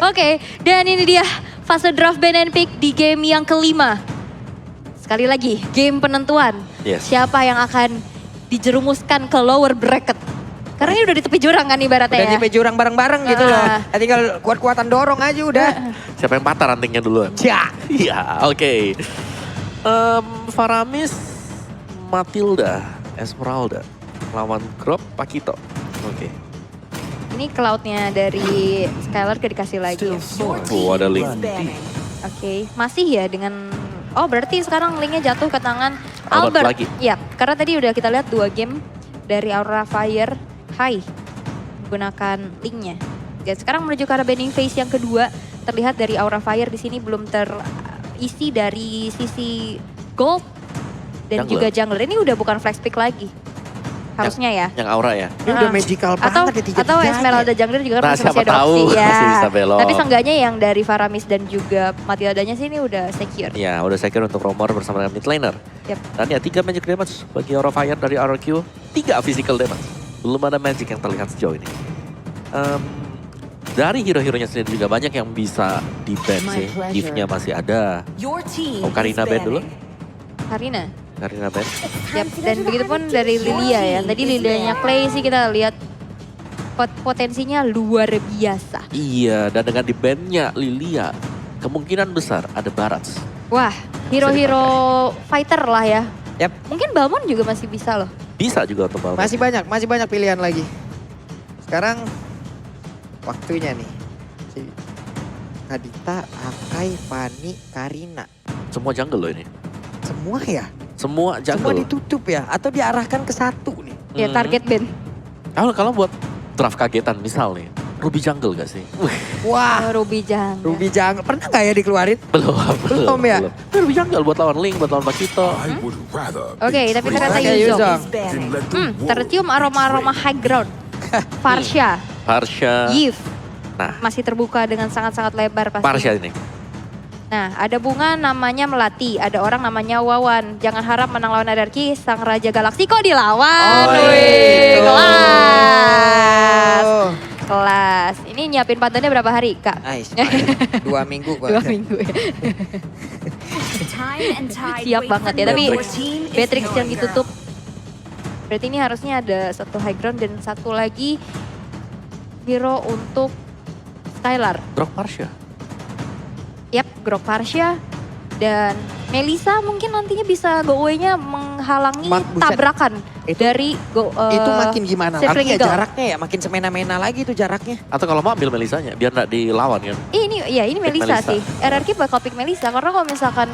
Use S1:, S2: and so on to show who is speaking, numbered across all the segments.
S1: Oke, dan ini dia fase draft ban and pick di game yang kelima. Sekali lagi, game penentuan.
S2: Yes.
S1: Siapa yang akan dijerumuskan ke lower bracket. Karena ini udah di tepi jurang kan ibaratnya
S3: Udah
S1: ya.
S3: tipe jurang bareng-bareng gitu loh. Tinggal kuat-kuatan dorong aja udah.
S2: Siapa yang patah rantingnya duluan?
S3: Ya.
S2: Iya, oke. Faramis, Matilda, Esmeralda. Lawan Grok, Pakito. Oke.
S1: Ini cloudnya dari Skylar dikasih lagi.
S2: Oh, ada link.
S1: Oke, masih ya dengan... Oh berarti sekarang linknya jatuh ke tangan
S2: Albert
S1: Albert.
S2: lagi.
S1: Iya, karena tadi udah kita lihat 2 game dari Aura Fire High menggunakan linknya. Dan sekarang menuju ke arah banning phase yang kedua. Terlihat dari Aura Fire di sini belum terisi dari sisi gold dan
S2: Jungler.
S1: juga jungler. Ini udah bukan flex pick lagi. Harusnya ya.
S2: Yang Aura ya?
S3: Ini udah magical banget ya tiga-tiganya.
S1: Atau Esmeralda jungler juga kan
S2: Nah,
S1: masih
S2: siapa
S1: ada
S2: tahu
S1: opsi ya.
S2: masih bisa belok.
S1: Tapi seenggaknya yang dari Faramis dan juga Matildanya sih ini udah secure.
S2: Ya, udah secure untuk Romor bersama dengan mid laner.
S1: Yep.
S2: Dan ya 3 magic damage bagi Aura Fire dari RRQ. 3 physical damage. Belum ada magic yang terlihat sejauh ini. Dari hero-heronya sendiri juga banyak yang bisa di-ban sih. Gift-nya masih ada. Oh, Karina ban dulu.
S1: Karina.
S2: Karina ban.
S1: Yap, dan begitu pun dari Lilia ya. Tadi Lilianya Clay sih kita lihat potensinya luar biasa.
S2: Iya, dan dengan di-ban-nya Lilia, kemungkinan besar ada Barats.
S1: Wah, hero-hero fighter lah ya.
S3: Yap.
S1: Mungkin Balmond juga masih bisa loh.
S2: Bisa juga untuk Balmond.
S3: Masih banyak pilihan lagi. Sekarang waktunya nih. Si Kadita, Akai, Fanny, Karina.
S2: Semua jungle loh ini.
S3: Semua ya?
S2: Semua
S3: Semua
S2: jungle.
S3: ditutup ya? Atau diarahkan ke satu nih?
S1: Ya target ban.
S2: Kalau buat draft kagetan misal nih, Ruby jungle gak sih?
S3: Wah,
S1: Ruby Jungle.
S3: Ruby Jungle. Pernah gak ya dikeluarin?
S2: Belum
S3: ya?
S2: Ruby jungle buat lawan Link, buat lawan Pakito.
S1: Oke, tapi ternyata
S3: Oke,
S1: Yuzong.
S3: Yuzong.
S1: Tercium aroma-aroma high ground. Farsha,
S2: Parsha.
S1: Yves.
S2: Nah,
S1: Masih terbuka dengan sangat-sangat lebar pasti.
S2: Parsha ini.
S1: Nah, ada bunga namanya Melati, ada orang namanya Wawan. Jangan harap menang lawan RRQ, sang raja galaksi kok dilawan.
S3: Oh,
S1: Wih,
S3: gitu.
S1: kelas. Kelas. Ini nyiapin pantannya berapa hari, Kak?
S3: Ais, 2 minggu kok.
S1: 2 minggu ya. Siap banget ya, tapi Beatrix yang ditutup. Berarti ini harusnya ada satu high ground dan satu lagi hero untuk Skylar.
S2: Drop Parsha.
S1: Yap, Grok Parsha dan Melisa mungkin nantinya bisa go away-nya menghalangi
S3: Buset.
S1: tabrakan
S3: Itu-
S1: dari
S3: Itu makin gimana
S1: Sivling
S3: lagi ya
S1: Eagle.
S3: jaraknya ya? Makin semena-mena lagi tuh jaraknya.
S1: Oh,
S2: Atau kalau mau ambil Melisanya, biar nggak dilawan kan.
S1: Ini Melisa
S2: Melisa.
S1: sih. RRQ bakal pick Melisa karena kalau misalkan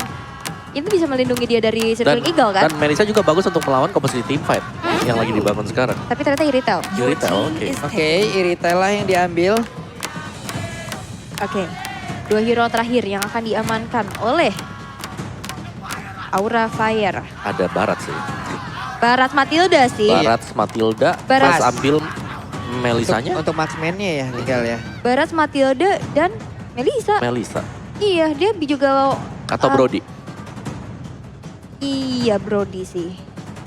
S1: itu bisa melindungi dia dari Sivling Eagle kan.
S2: Dan Melisa juga bagus untuk melawan komposisi team fight yang lagi dibangun sekarang.
S1: Tapi ternyata Iritel.
S2: Irita, oke.
S3: Oke, Iritel lah yang diambil.
S1: Oke. 2 hero terakhir yang akan diamankan oleh Aura Fire.
S2: Ada Barat sih.
S1: Barat Matilda sih.
S2: Barat, Matilda,
S1: Barat.
S2: terus ambil Melisanya,
S3: Untuk marksman-nya ya tinggal ya.
S1: Barat Matilda dan Melisa.
S2: Melisa.
S1: Iya, dia juga
S2: Atau
S1: Ah.
S2: Brody.
S1: Iya, Brody sih.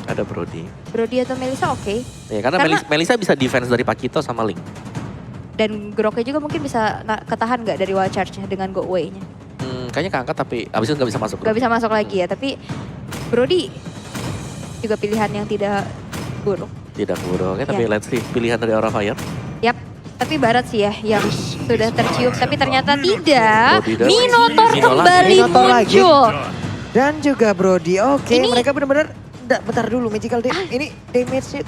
S2: Ada Brody.
S1: Brody atau Melisa oke.
S2: Ya, karena
S1: Karena-
S2: Melisa bisa defense dari Pakito sama Link.
S1: Dan Groknya juga mungkin bisa ketahan nggak dari wild charge-nya dengan go away-nya.
S2: Kayaknya keangkat tapi abis itu nggak bisa masuk.
S1: Nggak bisa masuk lagi ya, tapi Brody juga pilihan yang tidak buruk.
S2: Tidak buruk. Oke, tapi
S1: Ya.
S2: let's see pilihan dari Aura Fire.
S1: Yap, tapi Barat sih ya yang sudah tercium, tapi ternyata tidak.
S2: Brody dan-
S1: Minotaur
S2: Mino
S1: kembali
S3: Minotaur lagi.
S1: muncul.
S3: Dan juga Brody. Oke,
S1: Ini-
S3: mereka benar-benar bentar dulu magical ini damage-nya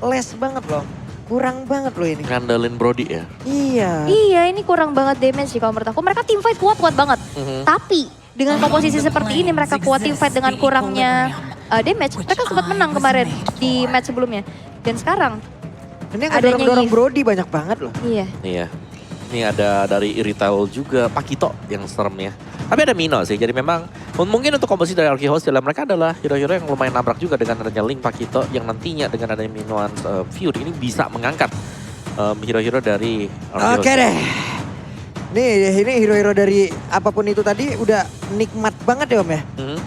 S3: less banget loh. Kurang banget loh ini.
S2: Ngandelin Brody ya.
S3: Iya.
S1: Iya, ini kurang banget damage sih kalau menurut aku. Mereka team fight kuat-kuat banget. Tapi dengan komposisi seperti ini mereka kuat team fight dengan kurangnya damage. Mereka sempat menang kemarin di match sebelumnya. Dan sekarang,
S3: Ini yang
S1: adanya
S3: dorong-dorong
S1: Yves.
S3: Brody banyak banget loh.
S1: iya.
S2: Iya. Ini ada dari Iritaul juga, Pakito yang serem ya. Tapi ada Mino sih, jadi memang mungkin untuk komposisi dari Arky Host mereka adalah hero-hero yang lumayan nabrak juga dengan adanya Link Pakito yang nantinya dengan adanya Minoan Fury ini bisa mengangkat hero-hero dari Arky
S3: Oke deh. Ini hero-hero dari apapun itu tadi udah nikmat banget ya Om ya.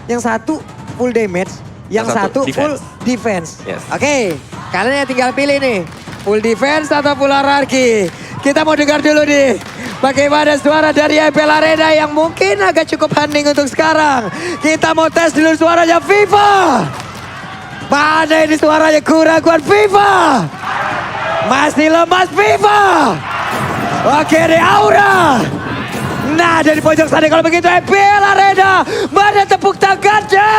S3: Yang satu full damage, yang
S2: Yang satu
S3: satu full defense.
S2: Yes.
S3: Oke, kalian yang tinggal pilih nih. Full defense atau full hierarchy. Kita mau dengar dulu nih. Bagaimana suara dari Ebel Arena yang mungkin agak cukup hening untuk sekarang. Kita mau tes dulu suaranya Viva. Mana ini suaranya keraguan Viva. Masih lemas Viva. Oke deh Aura. Nah dari pojok sana kalau begitu Ebel Arena. Mana tepuk tangannya.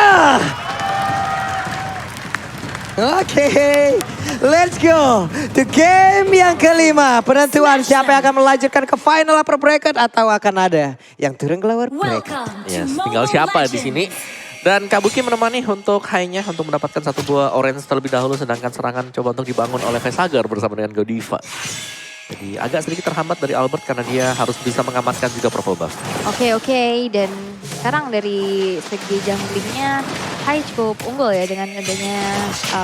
S3: Oke, let's go to game yang kelima. Penentuan siapa yang akan melanjutkan ke final upper bracket atau akan ada yang turun ke lower bracket.
S2: Yes, tinggal siapa di sini. Dan Kabuki menemani untuk high-nya untuk mendapatkan satu buah orange terlebih dahulu. Sedangkan serangan coba untuk dibangun oleh Vesagar bersama dengan Godiva. Jadi agak sedikit terhambat dari Albert karena dia harus bisa mengamankan juga purple buff.
S1: Oke, dan sekarang dari segi junglingnya Hai cukup unggul ya dengan adanya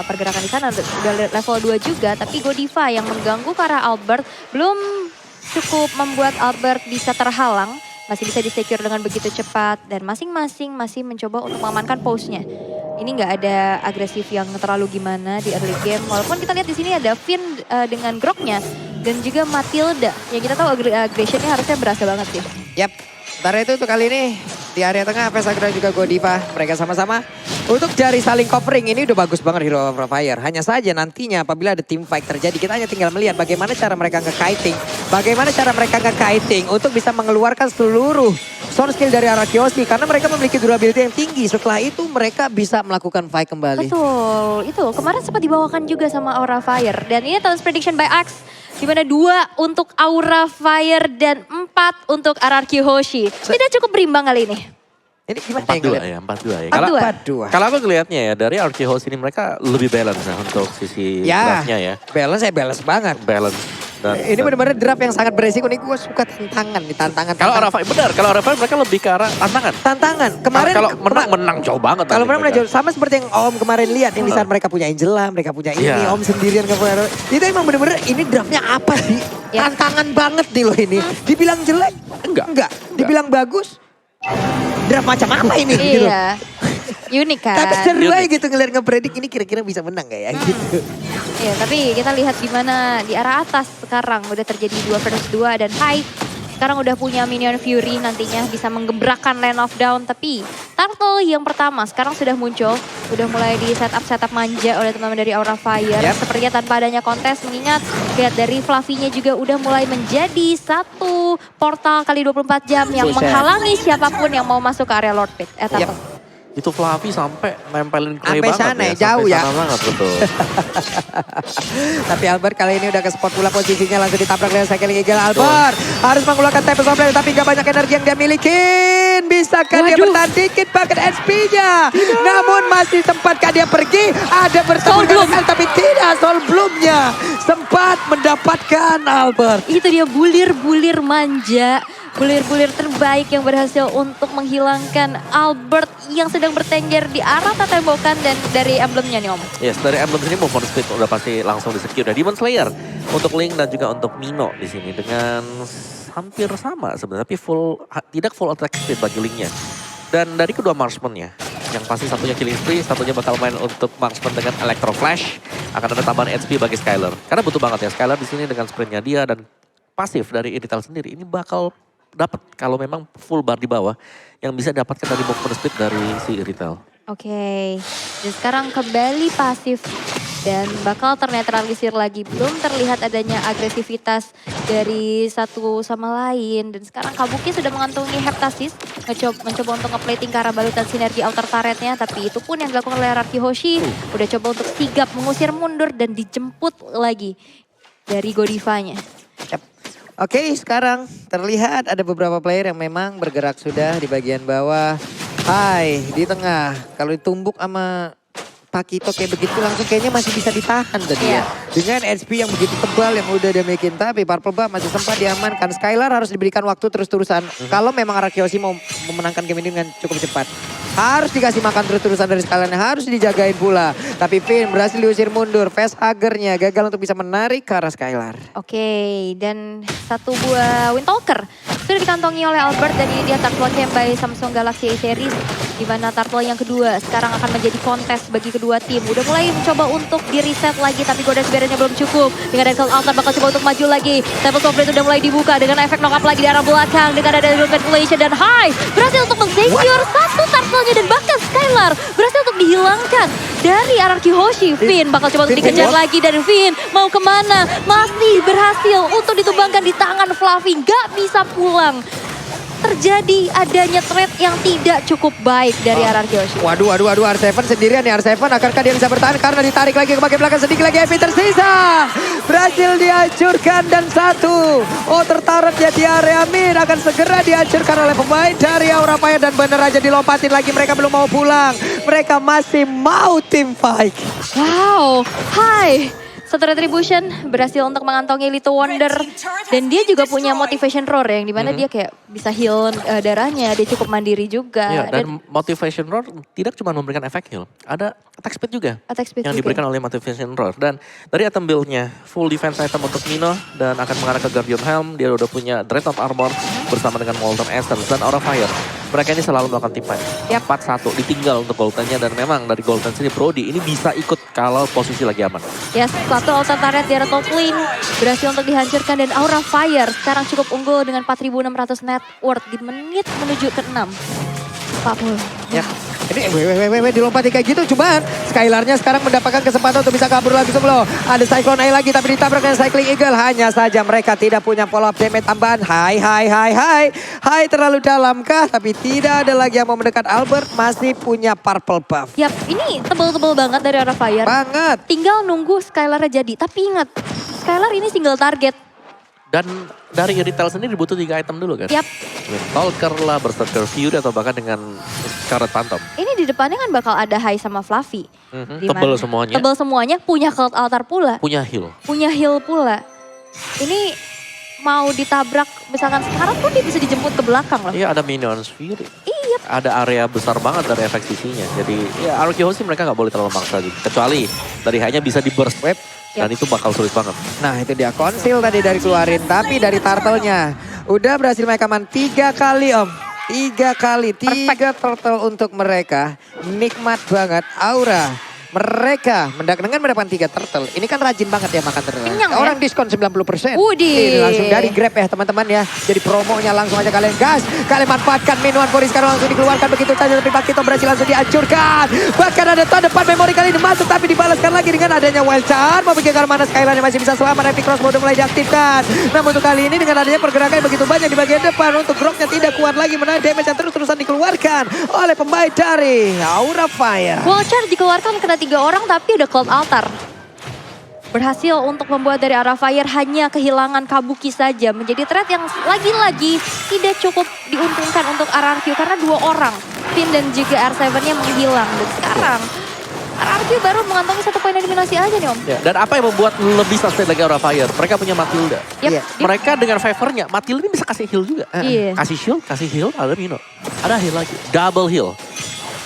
S1: pergerakan di sana. Udah level 2 juga, tapi Godiva yang mengganggu ke arah Albert belum cukup membuat Albert bisa terhalang. Masih bisa di-secure dengan begitu cepat dan masing-masing masih mencoba untuk mengamankan pose-nya. Ini nggak ada agresif yang terlalu gimana di early game. Walaupun kita lihat di sini ada Finn dengan groknya dan juga Matilda. Yang kita tahu aggressionnya harusnya berasa banget sih.
S3: Yap, sementara itu untuk kali ini di area tengah Vesagar dan juga Godiva. Mereka sama-sama untuk dari saling covering. Ini udah bagus banget Hero of Fire. Hanya saja nantinya apabila ada team fight terjadi kita hanya tinggal melihat bagaimana cara mereka nge-kiting. Bagaimana cara mereka nge-kiting untuk bisa mengeluarkan seluruh source skill dari Arakiyoshi. Karena mereka memiliki durability yang tinggi. Setelah itu mereka bisa melakukan fight kembali.
S1: Betul, itu kemarin sempat dibawakan juga sama Aura Fire. Dan ini Talents Prediction by Axe. Dimana 2 untuk Aura Fire dan 4 untuk RRQ Hoshi. Tidak cukup berimbang kali ini.
S3: Ini gimana
S2: 4-2 ya, 4-2 ya.
S3: 4-2.
S2: Kalau aku ngelihatnya ya dari RRQ Host ini mereka lebih balance ya untuk sisi draftnya ya.
S3: Balance banget.
S2: Balance. Dan,
S3: ini benar-benar draft yang sangat beresiko nih. Gue suka tantangan.
S2: Kalau Arafai benar, kalau Arafai mereka lebih ke arah tantangan.
S3: Tantangan. Kemarin
S2: kalau menang jauh banget.
S3: Kalau menang jauh sama seperti yang Om kemarin lihat yang di saat mereka punya Angela, mereka punya ini, Om sendirian ke itu emang bener-bener ini draftnya apa sih? Tantangan banget nih loh ini. Dibilang jelek? Enggak. Dibilang bagus? Draft macam apa ini?
S1: Iya. Unik kan.
S3: Tapi seru aja gitu ngeliat ngepredik ini kira-kira bisa menang gak ya gitu.
S1: Iya, tapi kita lihat gimana di arah atas sekarang udah terjadi 2 versus 2 dan Hai sekarang udah punya minion Fury nantinya bisa menggebrakkan Land of Down. Tapi Turtle yang pertama sekarang sudah muncul. Udah mulai di setup manja oleh teman-teman dari Aura Fire. Sepertinya tanpa adanya kontes mengingat lihat dari Fluffy-nya juga udah mulai menjadi satu portal kali 24 jam yang menghalangi siapapun yang mau masuk ke area Lord Pit.
S2: Itu Fluffy sampai nempelin Clay banget
S3: sana,
S2: ya.
S3: jauh
S2: sampai
S3: ya.
S2: sana banget, betul.
S3: Tapi Albert kali ini udah ke spot pula posisinya langsung ditabrak dengan Cycling Eagle. Albert harus mengeluarkan Tempest of Flame tapi gak banyak energi yang dia miliki. Bisakah dia bertahan dikit pakai SP-nya? Namun masih sempatkah dia pergi? Ada bertemu dengan tapi tidak. Soul Bloom-nya sempat mendapatkan Albert.
S1: Itu dia bulir-bulir manja. Bulir-bulir terbaik yang berhasil untuk menghilangkan Albert yang sedang bertengger di arah tembakan dan dari emblemnya nih Om.
S2: Yes, dari emblem sini move on speed udah pasti langsung di-secure. Dan Demon Slayer untuk Link dan juga untuk Mino di sini dengan hampir sama sebenarnya, tapi tidak full attack speed bagi Linknya. Dan dari kedua marksman-nya, yang pasti satunya killing spree, satunya bakal main untuk marksman dengan Electro Flash. Akan ada tambahan HP bagi Skylar. Karena butuh banget ya Skylar di sini dengan sprintnya dia dan pasif dari Irithel sendiri. Ini bakal dapat kalau memang full bar di bawah yang bisa dapatkan dari movement speed dari si Irithel.
S1: Oke, dan sekarang kembali pasif dan bakal ternetralisir lagi. Belum terlihat adanya agresivitas dari satu sama lain. Dan sekarang Kabuki sudah mengantongi Heptasis, mencoba untuk nge-plating ke arah balutan sinergi outer turretnya. Tapi itu pun yang dilakukan oleh Raki Hoshi, udah coba untuk sigap mengusir mundur dan dijemput lagi dari Godivanya.
S3: Oke, sekarang terlihat ada beberapa player yang memang bergerak sudah di bagian bawah. Hai, di tengah. Kalau ditumbuk sama Pakito kayak begitu langsung kayaknya masih bisa ditahan tadi ya. Dengan HP yang begitu tebal yang udah dia bikin. Tapi Purple Buff masih sempat diamankan. Skylar harus diberikan waktu terus-terusan. Kalau memang Arakiyoshi mau memenangkan game ini dengan cukup cepat. Harus dikasih makan terus-terusan dari Skylar. Harus dijagain pula. Tapi Finn berhasil diusir mundur. Facehagernya gagal untuk bisa menarik ke arah Skylar.
S1: Oke, dan satu buah Windtalker sudah sudah dikantongi oleh Albert dan ini dia Turtle Camp by Samsung Galaxy A Series. Di mana Turtle yang kedua sekarang akan menjadi kontes bagi kedua tim. Udah mulai mencoba untuk di-reset lagi tapi Goddess Barrier-nya belum cukup. Dengan Excel Altar bakal coba untuk maju lagi. Table Sovereign udah mulai dibuka dengan efek knock up lagi di arah belakang. Dengan ada Ventilation dan High berhasil untuk men-secure satu Turtle-nya dan bahkan Skylar berhasil untuk dihilangkan dari Anarchy Hoshi. Finn bakal coba untuk dikejar lagi dan Finn mau kemana? Masih berhasil untuk ditumbangkan di tangan Fluffy. Gak bisa pulang. Terjadi adanya trade yang tidak cukup baik dari Anarchy Hoshi.
S3: Waduh, R7 sendirian nih. R7 akankah dia bisa bertahan karena ditarik lagi ke bagian belakang, sedikit lagi Evi tersisa. Berhasil dihancurkan dan satu. Oh, tertarik ya di area mid, akan segera dihancurkan oleh pemain dari Aura Fire dan bener aja dilompatin lagi. Mereka belum mau pulang. Mereka masih mau team fight.
S1: Wow, Hai. Satu Retribution berhasil untuk mengantongi Little Wonder. Dan dia juga punya Motivation Roar yang dimana dia kayak bisa heal darahnya. Dia cukup mandiri juga.
S2: Iya, dan Motivation Roar tidak cuma memberikan efek heal. Ada attack speed juga.
S1: Attack speed
S2: yang
S1: juga.
S2: diberikan oleh Motivation Roar. Dan dari item build-nya, full defense item untuk Mino. Dan akan mengarah ke Guardian Helm. Dia udah punya Dreadnought Armor bersama dengan Molten Essence dan Aura Fire. Mereka ini selalu melakukan team fight. 4-1 ditinggal untuk Golden-nya. Dan memang dari Golden sini Brody ini bisa ikut kalau posisi lagi aman.
S1: Yes, satu altar turret di arah top lane berhasil untuk dihancurkan dan Aura Fire sekarang cukup unggul dengan 4.600 net worth di menit menuju ke-6. 40.
S3: Ya. Ini dilompati kayak gitu, cuman Skylarnya sekarang mendapatkan kesempatan untuk bisa kabur lagi sebelum ada Cyclone Eye lagi tapi ditabrak dengan Cycling Eagle. Hanya saja mereka tidak punya follow up damage tambahan. Hai terlalu dalamkah? Tapi tidak ada lagi yang mau mendekat. Albert masih punya purple buff.
S1: Yap, ini tebel-tebel banget dari Aura Fire.
S3: Banget.
S1: Tinggal nunggu Skylar jadi. Tapi ingat, Skylar ini single target.
S2: Dan dari Irithel sendiri butuh 3 item dulu kan?
S1: Yap.
S2: Stalker lah, Berserker Fury atau bahkan dengan Scarlet Phantom.
S1: Ini di depannya kan bakal ada High sama Fluffy.
S2: Tebel semuanya.
S1: Tebel semuanya, punya Cult Altar pula.
S2: Punya heal.
S1: Punya heal pula. Ini mau ditabrak, misalkan sekarang pun dia bisa dijemput ke belakang loh.
S2: Iya, ada Minions Fury.
S1: Iya.
S2: Ada area besar banget dari efek CC-nya. Jadi ya Anarchy Hoshi mereka nggak boleh terlalu maksa gitu. Kecuali dari hanya bisa di burst wave. Dan itu bakal sulit banget.
S3: Nah itu dia konsil tadi dari keluarin. Tapi dari turtle-nya udah berhasil mereka aman 3 kali om. 3 kali, 3 turtle untuk mereka. Nikmat banget Aura. Mereka dengan mendapatkan 3 turtle. Ini kan rajin banget ya makan turtle.
S1: Kenyang,
S3: Orang
S1: ya?
S3: diskon 90%.
S1: Widih.
S3: Ini langsung dari Grab ya teman-teman ya. Jadi promonya langsung aja kalian gas. Kalian manfaatkan minuan Boris sekarang langsung dikeluarkan begitu saja. Tapi Pakito berhasil langsung dihancurkan. Bahkan ada tahun depan memori kali ini masuk. Tapi dibalaskan lagi dengan adanya Wild Charm. Mau bikin mana Skyline masih bisa selamat. Epic Crossbow udah mulai diaktifkan. Namun untuk kali ini dengan adanya pergerakan yang begitu banyak di bagian depan. Untuk Groknya tidak kuat lagi menahan damage yang terus-terusan dikeluarkan oleh pemain dari Aura Fire.
S1: Vulture dikeluarkan kena 3 orang tapi udah Cult Altar. Berhasil untuk membuat dari Aura Fire hanya kehilangan Kabuki saja. Menjadi trade yang lagi-lagi tidak cukup diuntungkan untuk RRQ karena 2 orang. Finn dan juga R7-nya menghilang. Dan sekarang RRQ baru mengantongi 1 poin eliminasi aja nih om.
S2: Ya, dan apa yang membuat lebih sustain lagi Aura Fire? Mereka punya Matilda.
S3: Iya.
S2: Mereka dengan favor-nya, Matilda ini bisa kasih heal juga.
S1: Iya.
S2: Kasih shield, kasih heal, ada Mino. Ada heal lagi, double heal.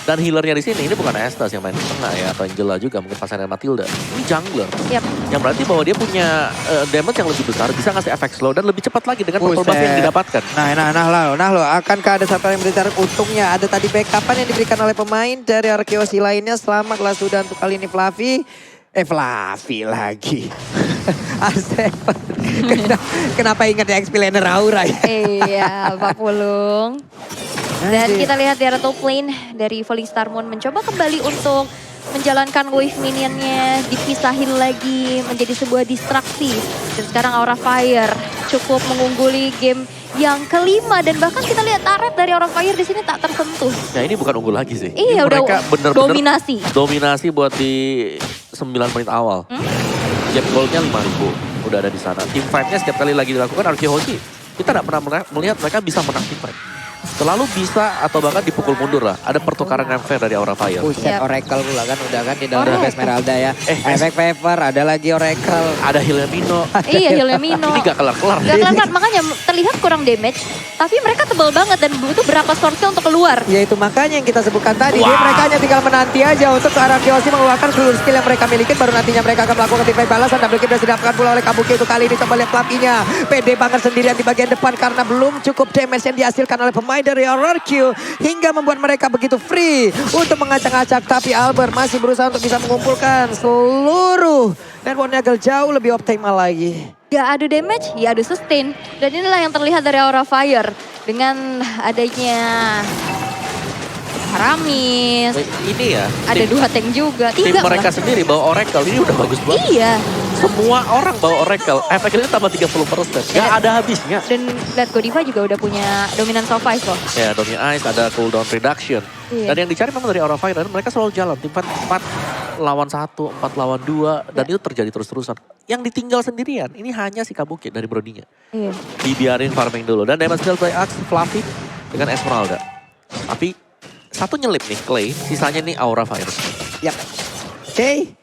S2: Dan healernya di sini, ini bukan Estes yang main di tengah ya, atau Angela juga, mungkin pasangan Matilda. Ini jungler.
S1: Yap.
S2: Yang berarti bahwa dia punya damage yang lebih besar, bisa ngasih efek slow, dan lebih cepat lagi dengan purple buff yang didapatkan.
S3: Nah lo, akankah ada satu yang berdasar untungnya? Ada tadi backupan yang diberikan oleh pemain dari Arkeosi lainnya selama kelas sudah untuk kali ini Fluffy. Fluffy lagi. Arseven. Kenapa ingat ya XP laner Aura ya?
S1: Iya, Pak Pulung. Dan kita lihat di arah top lane dari Falling Star Moon mencoba kembali untuk menjalankan wave minionnya, dipisahin lagi menjadi sebuah distraksi. Dan sekarang Aura Fire cukup mengungguli game yang kelima dan bahkan kita lihat turret dari Aura Fire di sini tak tersentuh.
S2: Ya ini bukan unggul lagi sih.
S1: Iya,
S2: ini
S1: udah
S2: mereka bener-bener
S1: dominasi.
S2: Dominasi buat di 9 menit awal. Jab goldnya 5.000 udah ada di sana. Team fight-nya setiap kali lagi dilakukan Anarchy Hoshi, kita tidak pernah melihat mereka bisa menang team fight. selalu bisa atau bahkan dipukul mundur lah. Ada pertukaran yang fair dari Aura Fire.
S3: Buset,
S1: Yap.
S3: Oracle pula kan udah kan di dalam
S1: Oracle.
S3: Esmeralda ya.
S2: Eh,
S3: Efek Fever, ada lagi Oracle.
S2: Ada Healer Mino.
S1: Iya, Healer Mino.
S2: Ini gak kelar-kelar.
S1: Gak kelar, makanya terlihat kurang damage. Tapi mereka tebal banget dan butuh berapa source-nya untuk keluar.
S3: Ya itu makanya yang kita sebutkan tadi.
S2: Wah.
S3: Jadi mereka hanya tinggal menanti aja untuk Arakiyoshi mengeluarkan seluruh skill yang mereka miliki. Baru nantinya mereka akan melakukan team fight balasan. Double kill sudah didapatkan pula oleh Kabuki untuk kali ini. Coba lihat Flappy-nya. Pede banget sendirian di bagian depan karena belum cukup damage yang dihasilkan oleh pemain dari RRQ. Hingga membuat mereka begitu free untuk mengacak-acak. Tapi Albert masih berusaha untuk bisa mengumpulkan seluruh networknya agar jauh lebih optimal lagi.
S1: Gak adu damage, ya adu sustain. Dan inilah yang terlihat dari Aura Fire. Dengan adanya Haramis,
S2: Ini ya,
S1: ada dua tank juga.
S2: tim
S1: Tiga
S2: mereka
S1: malah.
S2: sendiri bawa Oracle. Ini udah bagus banget.
S1: Iya.
S2: Semua orang bawa Oracle. Efeknya tambah 30%. Gak ada habisnya.
S1: Dan lihat Godiva juga udah punya dominant survive loh.
S2: Ya, Domi Ice, ada cooldown reduction.
S1: Iya.
S2: Dan yang dicari memang dari Aura Fire, dan mereka selalu jalan. Tim fight 4 lawan 1, 4 lawan 2, dan itu terjadi terus-terusan. Yang ditinggal sendirian, ini hanya si Kabuki dari Brodinya.
S1: Iya.
S2: Dibiarin farming dulu. Dan damage dealt by Axe, Fluffy dengan Esmeralda. Tapi satu nyelip nih, Clay. Sisanya nih Aura Fire.
S3: Yap. Oke.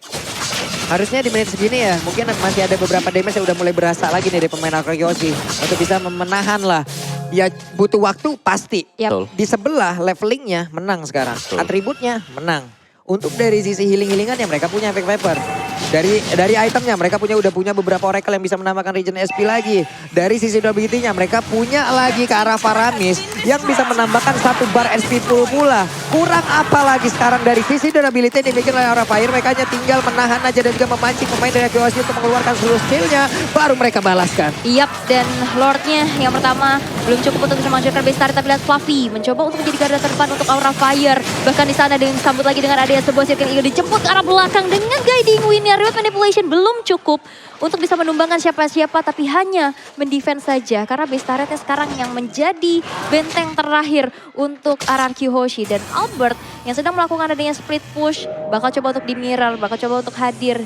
S3: Harusnya di menit segini ya, mungkin masih ada beberapa damage yang udah mulai berasa lagi nih dari pemain Arakiyoshi. Untuk bisa menahan lah. Ya butuh waktu pasti.
S1: Yap.
S2: Betul.
S3: Di sebelah levelingnya menang sekarang.
S2: Betul.
S3: Atributnya menang. Untuk dari sisi healing-healingan ya mereka punya efek Viper. Dari itemnya mereka udah punya beberapa Oracle yang bisa menambahkan regen SP lagi. Dari sisi durability-nya mereka punya lagi ke arah Faramis yang bisa menambahkan 1 bar SP full pula. Kurang apa lagi sekarang dari sisi durability yang dibikin oleh Aura Fire. Mereka hanya tinggal menahan aja dan juga memancing pemain dari Arakiyoshi untuk mengeluarkan seluruh skillnya. Baru mereka balaskan.
S1: Yap, dan Lordnya yang pertama belum cukup untuk bisa menghancurkan base turret, tapi lihat Fluffy mencoba untuk menjadi garda terdepan untuk Aura Fire. Bahkan di sana dengan disambut lagi dengan adanya sebuah circle ingin dijemput ke arah belakang dengan guiding win-nya. Reward manipulation belum cukup untuk bisa menumbangkan siapa-siapa, tapi hanya mendefense saja. Karena base turretnya sekarang yang menjadi benteng terakhir untuk Arakiyoshi. Dan Albert yang sedang melakukan adanya split push, bakal coba untuk di mirror, bakal coba untuk hadir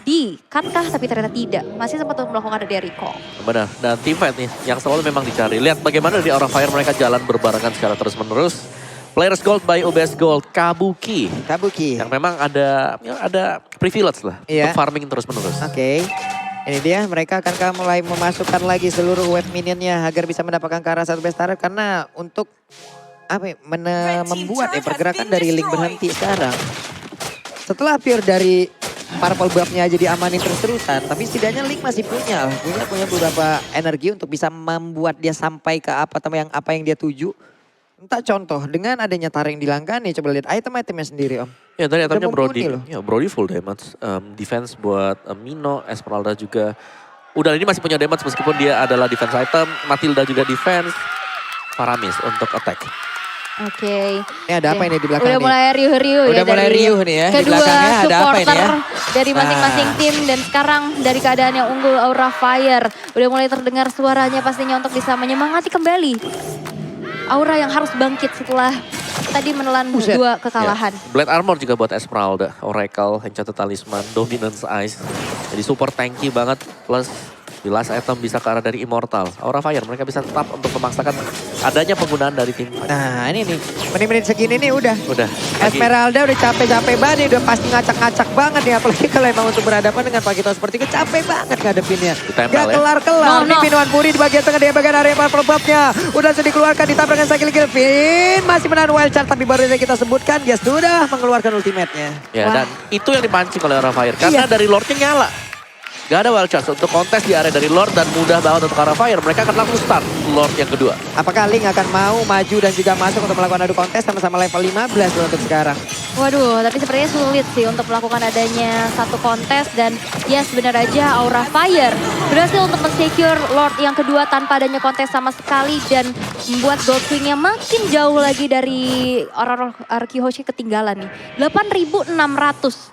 S1: di katkah, tapi ternyata tidak. Masih sempat untuk melakukan adanya recall.
S2: Benar, dan team fight nih yang selalu memang dicari. Lihat bagaimana di Aura Fire mereka jalan berbarengan secara terus-menerus. Players Gold by UBS Gold, Kabuki. Yang memang ada privilege lah
S3: Iya.
S2: untuk farming terus-menerus.
S3: Oke. Ini dia mereka akan mulai memasukkan lagi seluruh wave minionnya agar bisa mendapatkan ke arah satu base turret. Karena untuk apa ya, membuat pergerakan dari Link berhenti sekarang. Setelah appear dari purple buff-nya aja diamanin terus-terusan, tapi setidaknya Link masih punya beberapa energi untuk bisa membuat dia sampai ke apa yang dia tuju. Entah contoh dengan adanya taring di langkahnya, coba lihat item-itemnya sendiri Om.
S2: Ya tadi itemnya
S3: Udah
S2: Brody,
S3: mumpuni loh.
S2: ya Brody full damage, defense buat Mino, Esmeralda juga. Udah ini masih punya damage meskipun dia adalah defense item, Matilda juga defense, Faramis untuk attack.
S1: Oke.
S3: Ini ada apa ini di belakang
S1: Udah
S3: nih?
S1: mulai riuh-riuh ya.
S3: Udah mulai
S1: dari
S3: riuh nih ya. Di
S1: kedua
S3: belakangnya ada apa ini
S1: supporter
S3: ya?
S1: dari masing-masing tim. Dan sekarang dari keadaan yang unggul Aura Fire. Udah mulai terdengar suaranya pastinya untuk bisa menyemangati kembali Aura yang harus bangkit setelah tadi menelan
S3: Buset.
S1: dua kekalahan.
S2: Ya. Blade Armor juga buat Esmeralda, Oracle, Enchanted Talisman, Dominance Ice. Jadi super tanky banget, plus di last item bisa ke arah dari Immortal. Aura Fire mereka bisa tetap untuk memaksakan adanya penggunaan dari tim.
S3: Nah ini nih, menit-menit segini nih udah.
S2: Udah. lagi-
S3: Esmeralda udah capek-capek banget nih, udah pasti ngacak-ngacak banget nih. Apalagi kalau emang untuk berhadapan dengan Pakito seperti itu, capek banget ngadepinnya.
S2: Ditempel
S3: Gak
S2: ya.
S3: kelar-kelar.
S1: No,
S3: Nih
S1: no.
S3: Minuan Puri di bagian tengah, di bagian area purple buff-nya. Udah sudah dikeluarkan, ditabrak dengan Cycle Kill. Finn masih menahan wild charge, tapi baru saja kita sebutkan, dia sudah mengeluarkan ultimate-nya.
S2: Ya,
S1: Wah.
S2: dan itu yang dipancing oleh Aura Fire. Karena
S3: Iya.
S2: dari Lord-nya nyala. Gak ada wild charge untuk kontes di area dari Lord dan mudah banget untuk Aura Fire. Mereka akan langsung start Lord yang kedua.
S3: Apakah Link akan mau maju dan juga masuk untuk melakukan adu kontes sama-sama level 15 loh untuk sekarang?
S1: Waduh, tapi sepertinya sulit sih untuk melakukan adanya satu kontes. Dan ya benar aja Aura Fire berhasil untuk men-secure Lord yang kedua tanpa adanya kontes sama sekali. Dan membuat Goldwing-nya makin jauh lagi dari Arakiyoshi ketinggalan nih. 8.600.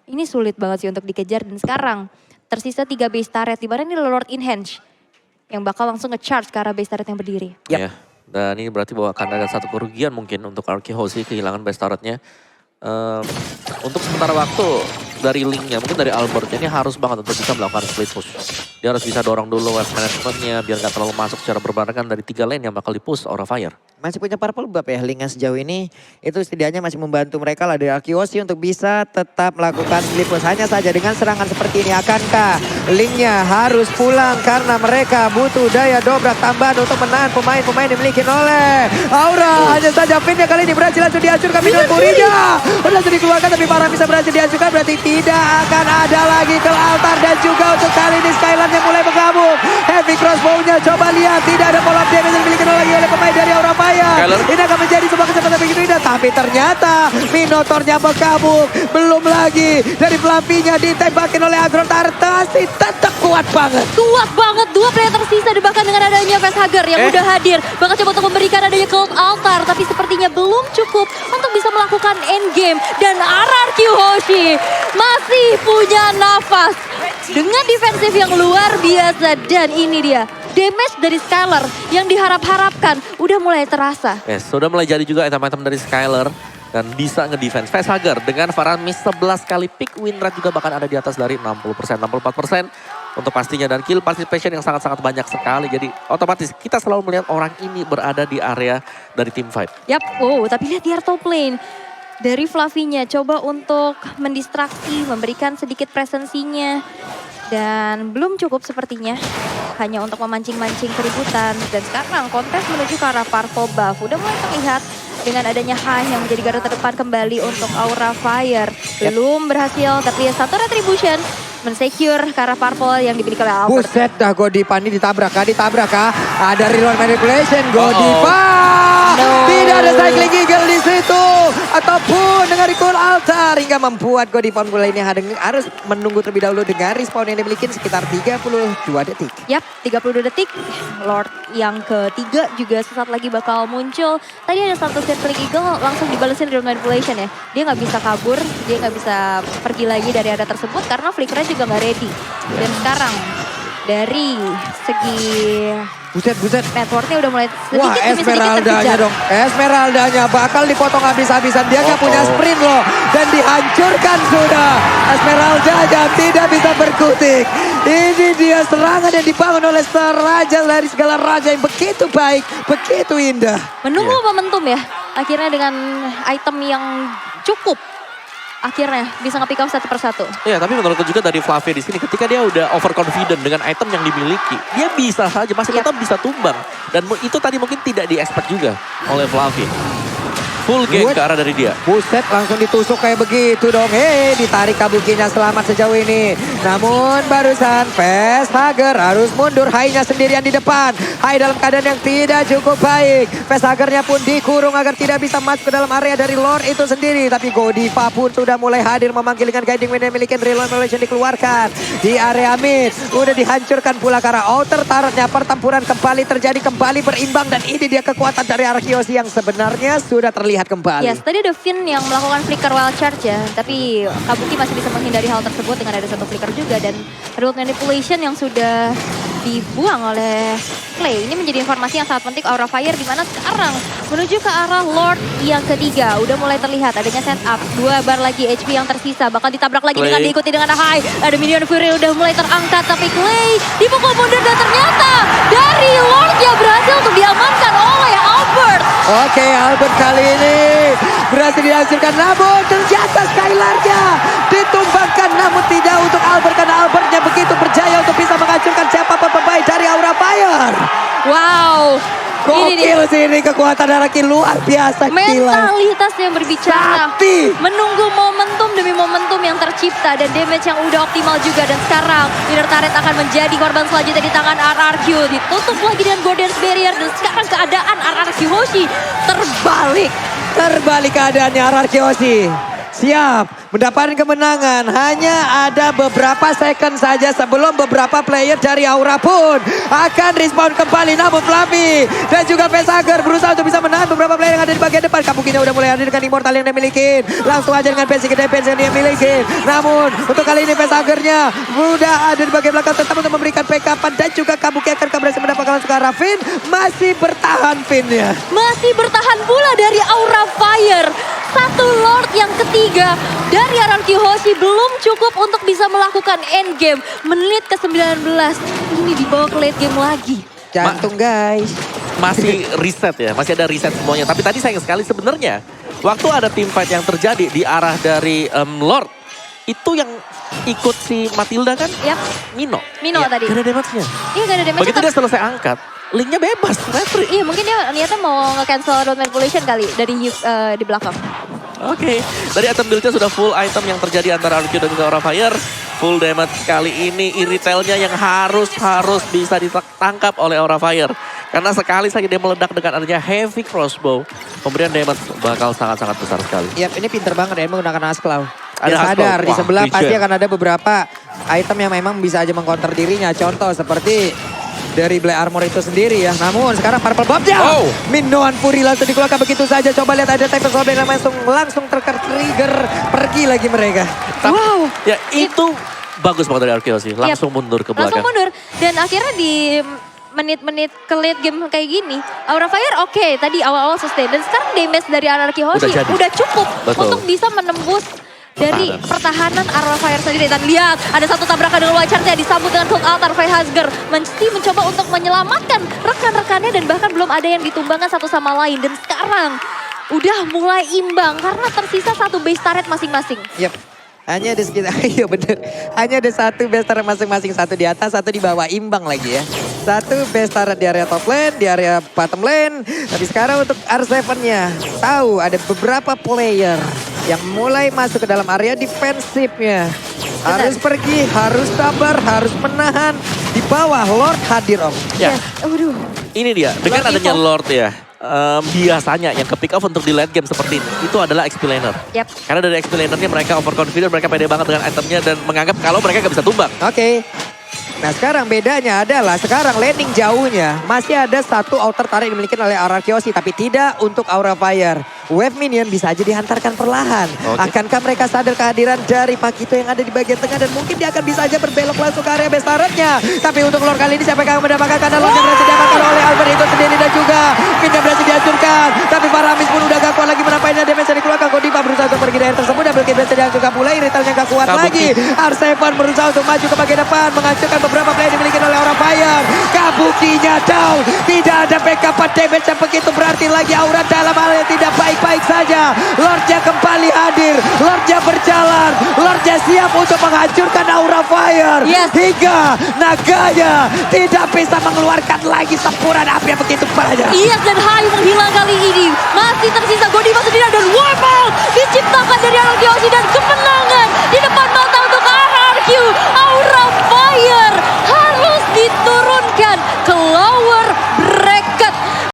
S1: Ini sulit banget sih untuk dikejar. Dan sekarang tersisa 3 base turret. Dimana ini Lord Enhance yang bakal langsung nge-charge ke arah base turret yang berdiri.
S3: Yap.
S2: Ya. Dan ini berarti bahwa akan ada satu kerugian mungkin untuk Arakiyoshi kehilangan base turret-nya. Untuk sementara waktu dari Link-nya, mungkin dari Albert ini harus banget untuk bisa melakukan split push. Dia harus bisa dorong dulu wave management-nya biar gak terlalu masuk secara berbarengan dari 3 lane yang bakal di-push Aura Fire.
S3: masih punya purple buff ya. Lingga sejauh ini itu setidaknya masih membantu mereka lah dari Arkeosi untuk bisa tetap melakukan split push. Hanya saja dengan serangan seperti ini, akankah Lingnya harus pulang karena mereka butuh daya dobrak tambahan untuk menahan pemain-pemain dimiliki oleh Aura. Hanya saja Finnya kali ini berhasil langsung dihancurkan. Minum Purinya berhasil dikeluarkan, tapi para bisa berhasil dihancurkan. Berarti tidak akan ada lagi ke altar. Dan juga untuk kali ini Skyland yang mulai bergabung. Heavy crossbow-nya coba lihat, tidak ada follow up damage yang dimiliki lagi oleh pemain dari Aura Fire. Ini akan menjadi sebuah kesempatan begitu indah, tapi ternyata Minotaurnya berkabung. Belum lagi dari Fluffy-nya ditembakin oleh Agron Tartasi. Tetap kuat banget.
S1: Kuat banget, dua player tersisa bahkan dengan adanya Facehugger yang udah hadir. Bahkan coba untuk memberikan adanya Cold Altar, tapi sepertinya belum cukup untuk bisa melakukan endgame. Dan RRQ Hoshi masih punya nafas dengan defensif yang luar biasa. Dan ini dia, damage dari Skylar yang diharap-harapkan udah mulai terasa.
S2: Yes, sudah mulai jadi juga item-item dari Skylar. Dan bisa ngedefense. Facehugger dengan Faramis 11 kali pick win rate juga bahkan ada di atas dari 60%, 64% untuk pastinya. Dan kill participation yang sangat-sangat banyak sekali. Jadi otomatis kita selalu melihat orang ini berada di area dari team fight.
S1: Yap, oh tapi lihat di top lane. Dari Fluffy-nya coba untuk mendistraksi, memberikan sedikit presensinya. Dan belum cukup sepertinya. Hanya untuk memancing-mancing keributan. Dan sekarang kontes menuju ke arah purple buff. Udah mulai terlihat dengan adanya Hai yang menjadi garda terdepan kembali untuk Aura Fire. Belum berhasil, tapi satu retribution mensecure ke arah purple yang dimiliki oleh Albert.
S3: Buset dah, Godiva ini ditabrak kah? Ada reload manipulation, Godiva. Tidak ada cycling eagle di situ. Ataupun dengan recall altar hingga membuat Godiva mulai ini harus menunggu terlebih dahulu dengan respawn yang dimiliki sekitar 32 detik.
S1: Yap, 32 detik. Lord yang ketiga juga sesaat lagi bakal muncul. Tadi ada satu circling eagle langsung dibalesin reload manipulation ya. Dia nggak bisa kabur, dia nggak bisa pergi lagi dari area tersebut karena flickernya juga nggak ready. Dan sekarang dari segi
S3: Buset.
S1: networknya udah mulai
S3: Wah,
S1: sedikit demi sedikit
S3: Esmeraldanya
S1: terkejar.
S3: dong. Esmeraldanya bakal dipotong habis-habisan. Dia nggak punya sprint loh. Dan dihancurkan sudah. Esmeraldanya tidak bisa berkutik. Ini dia serangan yang dibangun oleh raja dari segala raja yang begitu baik, begitu indah.
S1: Menunggu momentum ya. Akhirnya dengan item yang cukup. Akhirnya bisa nge-pick off satu persatu.
S2: Iya, tapi menurutku juga dari Fluffy di sini ketika dia udah overconfident dengan item yang dimiliki, dia bisa saja masih tetap bisa tumbang. Dan itu tadi mungkin tidak di-expect juga oleh Fluffy. Full game ke arah dari dia.
S3: Buset, langsung ditusuk kayak begitu dong. Ditarik Kabukinya selamat sejauh ini. Namun barusan Facehugger harus mundur. Hai-nya sendirian di depan. Hai dalam keadaan yang tidak cukup baik. Facehugger-nya pun dikurung agar tidak bisa masuk ke dalam area dari Lord itu sendiri. Tapi Godiva pun sudah mulai hadir memanggil dengan guiding wind yang memiliki reload manipulation dikeluarkan. Di area mid. Udah dihancurkan pula karena outer turretnya. Pertempuran kembali terjadi, kembali berimbang. Dan ini dia kekuatan dari Arkeosi yang sebenarnya sudah terlihat kembali.
S1: Yes, tadi ada Finn yang melakukan flicker wild charge ya. Tapi Kabuki masih bisa menghindari hal tersebut dengan ada satu flicker juga. Dan reload manipulation yang sudah dibuang oleh Clay. Ini menjadi informasi yang sangat penting Aura Fire di mana sekarang menuju ke arah Lord yang ketiga. Udah mulai terlihat adanya setup. 2 bar lagi HP yang tersisa. Bakal ditabrak lagi
S2: Clay.
S1: dengan diikuti dengan High. Ada Minion Fury udah mulai terangkat. Tapi Clay dipukul mundur dan ternyata dari Lord yang berhasil untuk diamankan oleh Albert.
S3: Oke, Albert kali ini berhasil dihancurkan. Namun ternyata Skylar-nya ditumbangkan. Namun tidak untuk Albert karena Albertnya begitu berjaya untuk bisa menghancurkan siapapun pemain dari Aura Fire.
S1: Wow.
S3: Gokil sih ini kekuatan Araki luar biasa. Gila.
S1: Mentalitas yang berbicara.
S3: Sakti.
S1: Menunggu momentum demi momentum yang tercipta. Dan damage yang udah optimal juga. Dan sekarang Inner Turret akan menjadi korban selanjutnya di tangan RRQ. Ditutup lagi dengan Golden Barrier. Dan sekarang keadaan RRQ Hoshi terbalik.
S3: Terbalik keadaannya RRQ Hoshi. Siap mendapatkan kemenangan. Hanya ada beberapa second saja sebelum beberapa player dari Aura pun akan respawn kembali. Namun Fluffy dan juga Facehugger berusaha untuk bisa menahan beberapa player yang ada di bagian depan. Kabukinya udah mulai hadir dengan Immortal yang dia miliki. Langsung aja dengan basic defense yang dia miliki. Namun untuk kali ini Facehugger-nya udah ada di bagian belakang tetap untuk memberikan backup. Dan juga Kabuki akan berhasil mendapatkan langsung ke arah Finn. Masih bertahan Finn-nya.
S1: Masih bertahan pula dari Aura Fire. Satu Lord yang ketiga dari RRQ Hoshi belum cukup untuk bisa melakukan endgame. Menit ke-19 ini dibawa ke late game lagi.
S3: Jantung guys.
S2: masih reset ya, masih ada reset semuanya. Tapi tadi sayang sekali sebenarnya waktu ada team fight yang terjadi di arah dari Lord, itu yang ikut si Matilda kan?
S1: Yap.
S2: Mino.
S1: Mino tadi.
S2: Gak ada damage-nya.
S1: Iya gak ada damage.
S2: Begitu dia selesai angkat, linknya bebas, referee.
S1: Iya mungkin dia niatnya mau nge-cancel road manipulation kali dari di belakang.
S2: Oke, dari item build-nya sudah full item yang terjadi antara RQ dan juga Aura Fire. Full damage kali ini iritelnya yang harus bisa ditangkap oleh Aura Fire. Karena sekali saja dia meledak dengan adanya heavy crossbow, pemberian damage bakal sangat-sangat besar sekali.
S3: Yap, ini pinter banget ya menggunakan Asklaw.
S2: Ada
S3: Dia sadar
S2: Asklaw.
S3: di
S2: Wah,
S3: sebelah
S2: regen.
S3: pasti akan ada beberapa item yang memang bisa aja mengcounter dirinya. Contoh seperti dari Black Armor itu sendiri ya. Namun sekarang Purple Bomb-nya.
S2: Oh.
S3: Minoan Fury langsung dikeluarkan begitu saja. Coba lihat ada Tempest Bomb yang langsung trigger. Pergi lagi mereka.
S1: Wow.
S2: Ya itu bagus banget dari RQ sih, langsung mundur ke belakang.
S1: Langsung mundur. Dan akhirnya di menit-menit ke late game kayak gini, Aura Fire oke, tadi awal-awal sustain. Dan sekarang damage dari Anarchy Hoshi
S2: Udah jadi.
S1: udah cukup
S2: Betul.
S1: untuk bisa menembus dari pertahanan Aura Fire sendiri. Dan lihat, ada satu tabrakan dengan White Charge-nya disambut dengan Cold Altar. Veihager mesti mencoba untuk menyelamatkan rekan-rekannya dan bahkan belum ada yang ditumbangkan satu sama lain. Dan sekarang udah mulai imbang karena tersisa satu base turret masing-masing.
S3: Yep. Hanya di sekitar, iya bener. Hanya ada satu base turret masing-masing. Satu di atas, satu di bawah. Imbang lagi ya. Satu base turret di area top lane, di area bottom lane. Tapi sekarang untuk R7-nya. Tahu ada beberapa player yang mulai masuk ke dalam area defensifnya. Harus pergi, harus sabar, harus menahan. Di bawah Lord hadir om.
S2: Ya,
S1: Aduh.
S2: ini dia. Dengan
S1: Lord
S2: adanya
S1: Evo.
S2: Lord ya. Biasanya yang ke pick off untuk di late game seperti ini, itu adalah XP laner.
S1: Yap.
S2: Karena dari XP lanernya mereka overconfident, mereka pede banget dengan itemnya dan menganggap kalau mereka gak bisa tumbang.
S3: Oke. Nah sekarang bedanya adalah sekarang landing jauhnya masih ada satu outer turret yang dimiliki oleh Anarchy Hoshi tapi tidak untuk Aura Fire. Wave minion bisa aja dihantarkan perlahan.
S2: Oke.
S3: Akankah mereka sadar kehadiran dari Pakito yang ada di bagian tengah dan mungkin dia akan bisa aja berbelok langsung ke area base turretnya. Tapi untuk Lord kali ini siapa yang akan mendapatkan karena Lord yang berhasil diamankan oleh Albert itu sendiri dan juga Minion berhasil dihancurkan. Tapi Faramis pun udah gak kuat lagi menampainya damage yang dikeluarkan. Godiva berusaha untuk pergi dari tersebut. Double kill berhasil dihancurkan pula. Iritelnya gak kuat
S2: Kabuki.
S3: lagi. R7 berusaha untuk maju ke bagian depan. Menghancurkan beberapa player dimiliki oleh Aura Fire. Kabukinya down. Tidak ada backup damage yang begitu berarti lagi Aura dalam hal yang tidak baik-baik saja. Lordnya kembali hadir. Lordnya berjalan. Lordnya siap untuk menghancurkan Aura Fire.
S1: Yes.
S3: Hingga naganya tidak bisa mengeluarkan lagi sempuran api yang begitu banyak.
S1: Iyas dan Hai menghilang kali ini. Masih tersisa Godiva